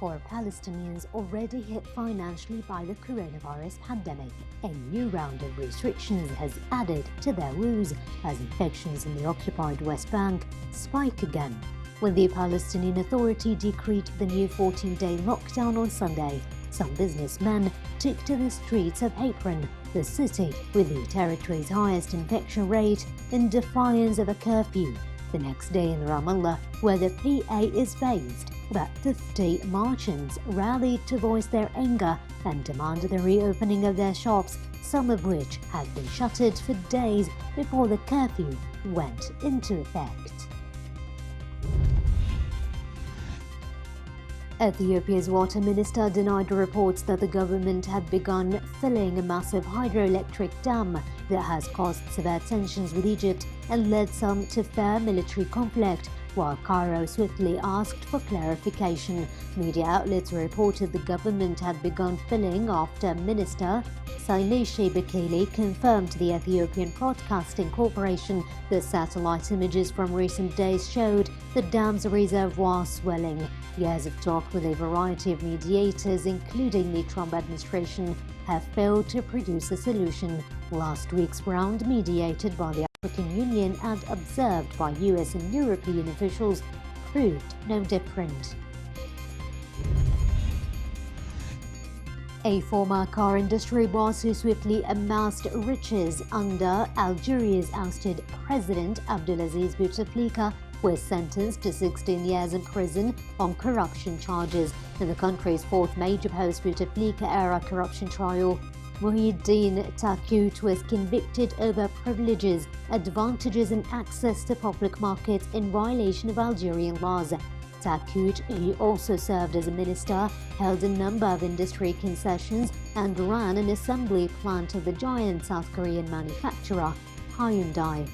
for Palestinians already hit financially by the coronavirus pandemic. A new round of restrictions has added to their woes as infections in the occupied West Bank spike again. When the Palestinian Authority decreed the new 14-day lockdown on Sunday, some businessmen took to the streets of Hebron, the city with the territory's highest infection rate, in defiance of a curfew. The next day in Ramallah, where the PA is based, about 50 marchants rallied to voice their anger and demand the reopening of their shops, some of which had been shuttered for days before the curfew went into effect. Ethiopia's water minister denied reports that the government had begun filling a massive hydroelectric dam that has caused severe tensions with Egypt and led some to fair military conflict, while Cairo swiftly asked for clarification. Media outlets reported the government had begun filling after Minister Sailesh Bekele confirmed to the Ethiopian Broadcasting Corporation that satellite images from recent days showed the dam's reservoir swelling. Years of talk with a variety of mediators, including the Trump administration, have failed to produce a solution. Last week's round, mediated by the African Union and observed by US and European officials, proved no different. A former car industry boss who swiftly amassed riches under Algeria's ousted President Abdelaziz Bouteflika was sentenced to 16 years in prison on corruption charges in the country's fourth major post-Bouteflika-era corruption trial. Muhyiddin Takut was convicted over privileges, advantages and access to public markets in violation of Algerian laws. Takut, who also served as a minister, held a number of industry concessions and ran an assembly plant of the giant South Korean manufacturer Hyundai.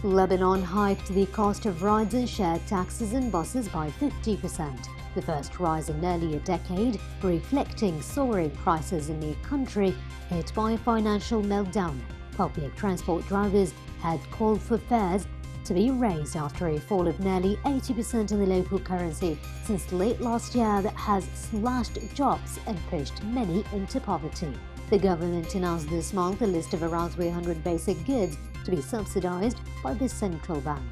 Lebanon hiked the cost of rides and shared taxis and buses by 50%, the first rise in nearly a decade, reflecting soaring prices in the country hit by a financial meltdown. Public transport drivers had called for fares to be raised after a fall of nearly 80% in the local currency since late last year that has slashed jobs and pushed many into poverty. The government announced this month a list of around 300 basic goods to be subsidized by the central bank.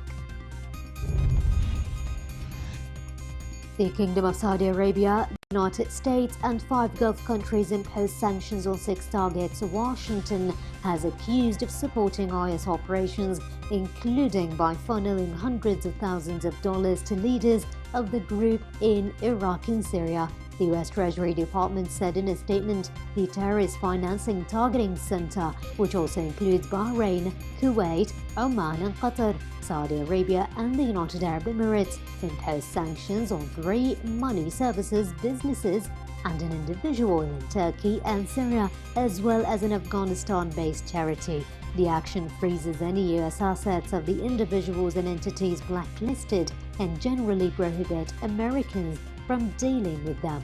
The Kingdom of Saudi Arabia, the United States and 5 Gulf countries imposed sanctions on 6 targets Washington has accused of supporting IS operations, including by funneling hundreds of thousands of dollars to leaders of the group in Iraq and Syria. The U.S. Treasury Department said in a statement the Terrorist Financing Targeting Center, which also includes Bahrain, Kuwait, Oman and Qatar, Saudi Arabia and the United Arab Emirates, imposed sanctions on 3 money services businesses and an individual in Turkey and Syria, as well as an Afghanistan-based charity. The action freezes any U.S. assets of the individuals and entities blacklisted and generally prohibit Americans from dealing with them.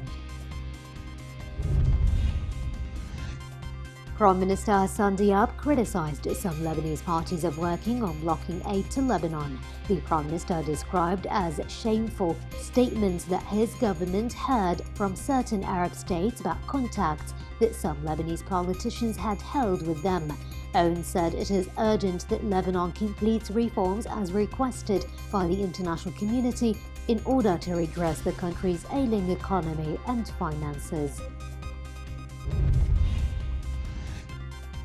Prime Minister Hassan Diab criticized some Lebanese parties of working on blocking aid to Lebanon. The Prime Minister described as shameful statements that his government heard from certain Arab states about contacts that some Lebanese politicians had held with them. Owen said it is urgent that Lebanon completes reforms as requested by the international community in order to redress the country's ailing economy and finances.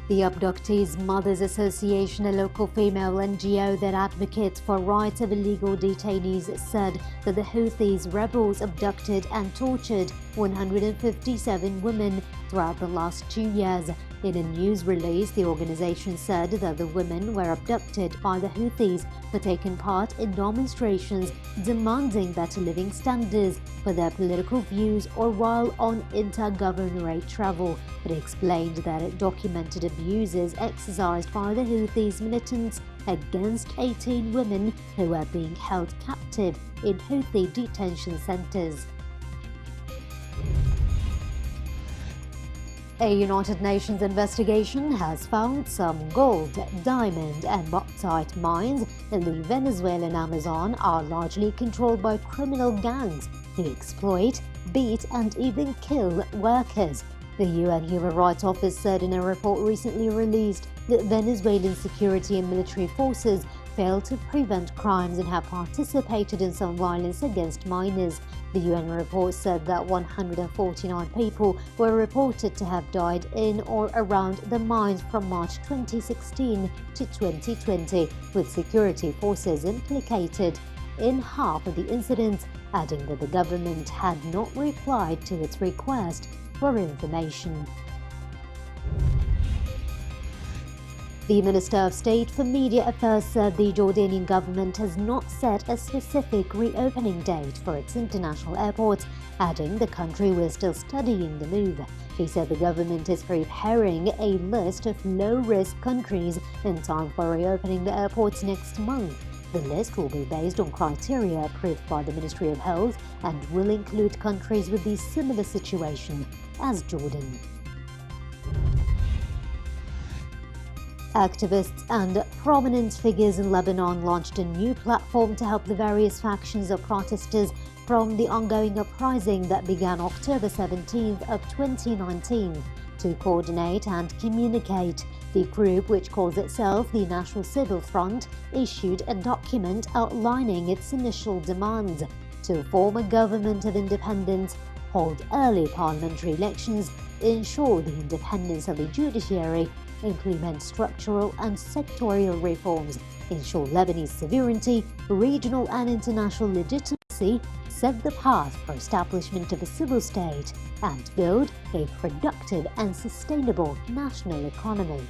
The Abductees Mothers Association, a local female NGO that advocates for rights of illegal detainees, said that the Houthis rebels abducted and tortured 157 women throughout the last 2 years. In a news release, the organization said that the women were abducted by the Houthis for taking part in demonstrations demanding better living standards for their political views or while on intergovernorate travel. It explained that it documented abuses exercised by the Houthis militants against 18 women who were being held captive in Houthi detention centers. A United Nations investigation has found some gold, diamond and bauxite mines in the Venezuelan Amazon are largely controlled by criminal gangs who exploit, beat and even kill workers. The UN Human Rights Office said in a report recently released that Venezuelan security and military forces failed to prevent crimes and have participated in some violence against miners. The UN report said that 149 people were reported to have died in or around the mines from March 2016 to 2020, with security forces implicated in half of the incidents, adding that the government had not replied to its request for information. The Minister of State for Media Affairs said the Jordanian government has not set a specific reopening date for its international airports, adding the country was still studying the move. He said the government is preparing a list of low-risk countries in time for reopening the airports next month. The list will be based on criteria approved by the Ministry of Health and will include countries with a similar situation as Jordan. Activists and prominent figures in Lebanon launched a new platform to help the various factions of protesters from the ongoing uprising that began October 17th of 2019 to coordinate and communicate. The group, which calls itself the National Civil Front, issued a document outlining its initial demands to form a government of independence, hold early parliamentary elections, ensure the independence of the judiciary, implement structural and sectorial reforms, ensure Lebanese sovereignty, regional and international legitimacy, set the path for establishment of a civil state, and build a productive and sustainable national economy.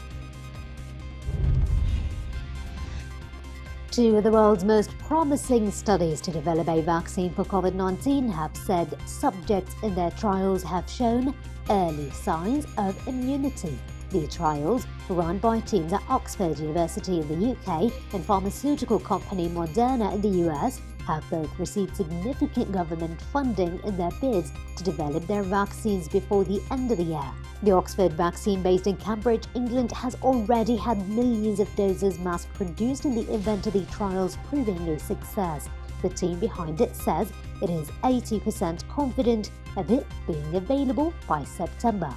Two of the world's most promising studies to develop a vaccine for COVID-19 have said subjects in their trials have shown early signs of immunity. The trials, run by teams at Oxford University in the UK and pharmaceutical company Moderna in the US, have both received significant government funding in their bids to develop their vaccines before the end of the year. The Oxford vaccine, based in Cambridge, England, has already had millions of doses mass-produced in the event of the trials proving a success. The team behind it says it is 80% confident of it being available by September.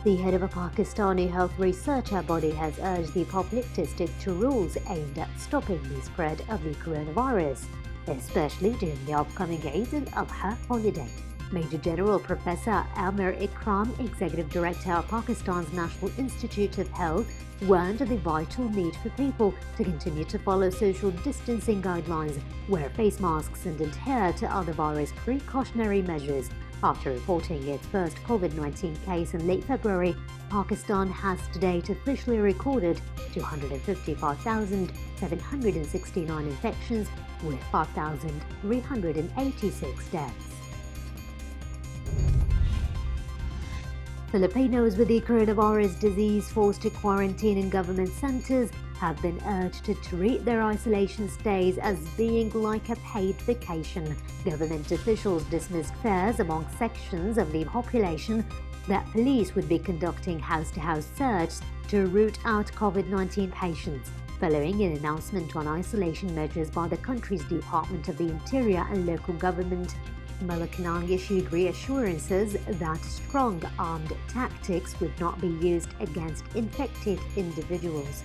The head of a Pakistani health researcher body has urged the public to stick to rules aimed at stopping the spread of the coronavirus, especially during the upcoming Eid al-Adha holiday. Major General Professor Amir Ikram, Executive Director of Pakistan's National Institute of Health, warned of the vital need for people to continue to follow social distancing guidelines, wear face masks and adhere to other virus precautionary measures. After reporting its first COVID-19 case in late February, Pakistan has to date officially recorded 255,769 infections with 5,386 deaths. Filipinos with the coronavirus disease forced to quarantine in government centers have been urged to treat their isolation stays as being like a paid vacation. Government officials dismissed fears among sections of the population that police would be conducting house-to-house search to root out COVID-19 patients, following an announcement on isolation measures by the country's Department of the Interior and local government. Malacanang issued reassurances that strong armed tactics would not be used against infected individuals.